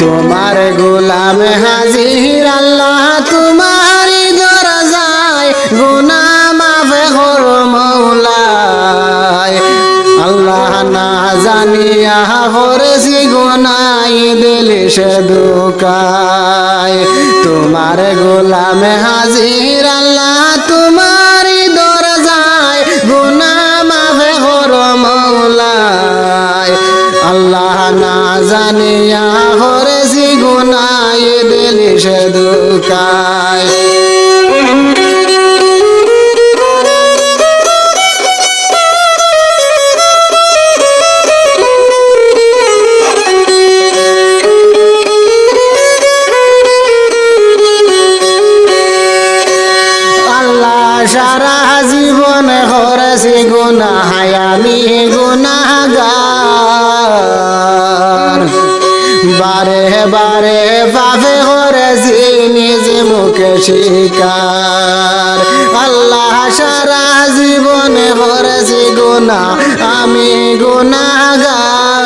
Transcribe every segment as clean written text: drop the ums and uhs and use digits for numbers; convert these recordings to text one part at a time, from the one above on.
তোমার গোলাম হাজির আল্লাহ তোমারি দরজায় গুনাহ মাফ করো মওলা আল্লাহ না জানিয়া করেছি গুনাহ দিলি সে ধোঁকায় তোমার গোলাম হাজির আল্লাহ তোমারি দরজায় গুনাহ মাফ করো মওলা আল্লাহ না জানিয়া করেছি গুনাহ দিলি সে ধোঁকায় সারা জীবন করেছি গুনাহ আমি গুনাহগার বারে বারে পাপে করেছি নিজ মুখে স্বীকার আল্লাহ সারা জীবন করেছি গুনাহ আমি গুনাহগার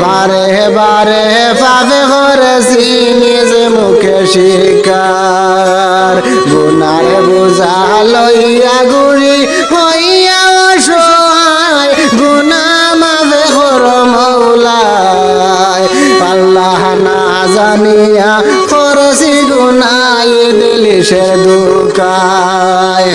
বারে বারে পাপে করেছি নিজ মুখে স্বীকার গুনার বোঝা লইয়া ঘুরি হইয়া অসহায় গুনাহ মাফ করো মওলা আল্লাহ না জানিয়া করেছি গুনাহ দিলি সে ধোঁকায়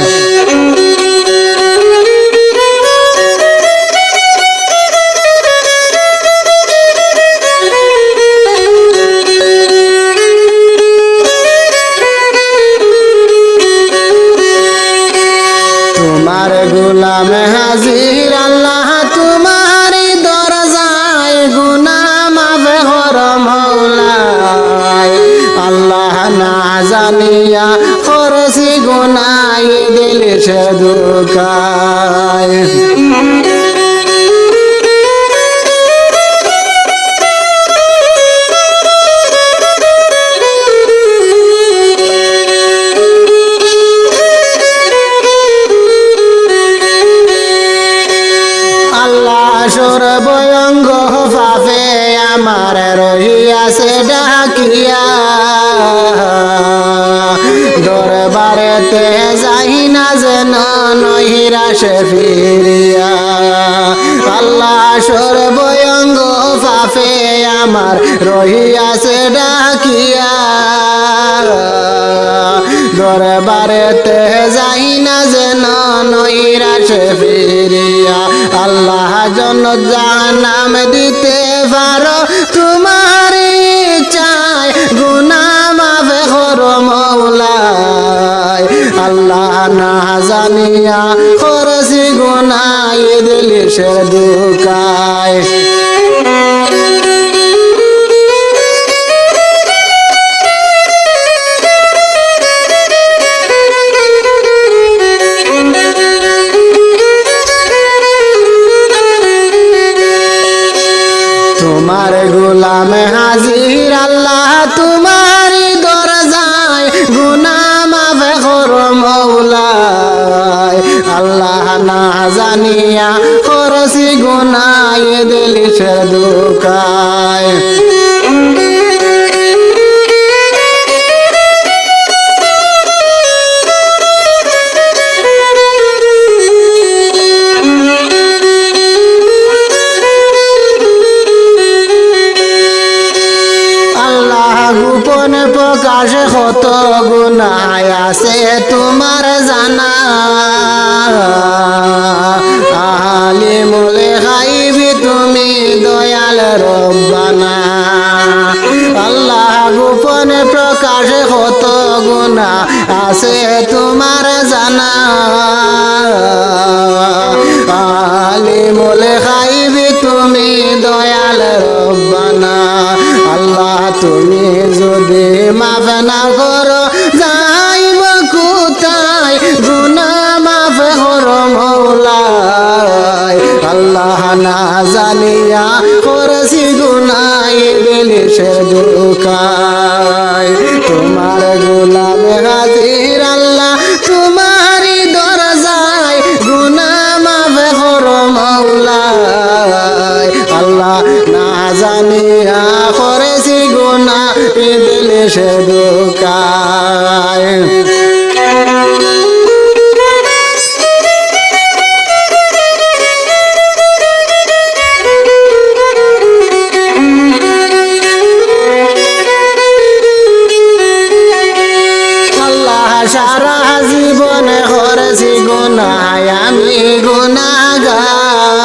তোমার গোলাম হাজির আল্লাহ তোমারি দরজায় গুনাহ মাফ করো মওলা আল্লাহ না জানিয়া করেছি গুনাহ দিলি সে ধোঁকায় সর্বঙ্গ পাপে আমার রহিয়াছে ডাকিয়া দরবারেতে যাই না যেন নহিরাশে ফিরিয়া আল্লাহ সর্বঙ্গ পাপে আমার রহিয়াছে ডাকিয়া দরবারেতে যাই না যেন নহিরাশে ফিরিয়া আল্লাহ জন জাহান্নাম দিতে পারো তোমার চাই গুনাহ মাফ করো মওলা আল্লাহ না জানিয়া করেছি গুনাহ দিলি সে ধোঁকায় তোমার গোলাম হাজির আল্লাহ তোমারি দরজায় গুনাহ মাফ করো মওলা আল্লাহ না জানিয়া করেছি গুনাহ দিলি সে ধোঁকায় গোপন প্রকাশে কত গুনাহ আছে তোমার জানা আলিমুল গায়বি তুমি দয়াল রব্বানা আল্লাহ গোপন প্রকাশে কত গুনাহ আছে তোমার জানা আলিমুল গায়বি তুমি দয়াল রব্বানা আল্লাহ তুমি যদি মাফ না করো যাইব কোথায় গুনাহ মাফ করো মওলা আল্লাহ না জানিয়া করেছি গুনাহ দিলি সে ধোঁকায় তোমার গোলাম হাজির আল্লাহ তোমারি দরজায় গুনাহ মাফ করো মওলা আল্লাহ না জানি জানিয়া করেছি গুনাহ দিলে সে দুকায় সারা জীবনে করেছি গুনাহ আমি গুনাহগার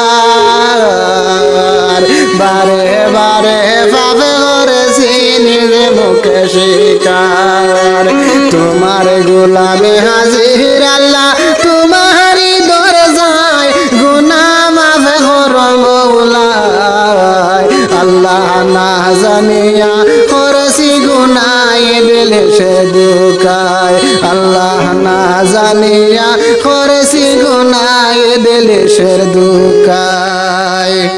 বারে বারে পাপে করেছি নিজে মুখে স্বীকার তোমার গোলামে হাজির আল্লাহ তোমারই দরজায় গুনাহ মাফ করো মওলা আল্লাহ না জানিয়া করেছি গুনাহ দিলে সে দুকায় আল্লাহ না জানিয়া করেছি গুনাহ দিলে সে দুকায়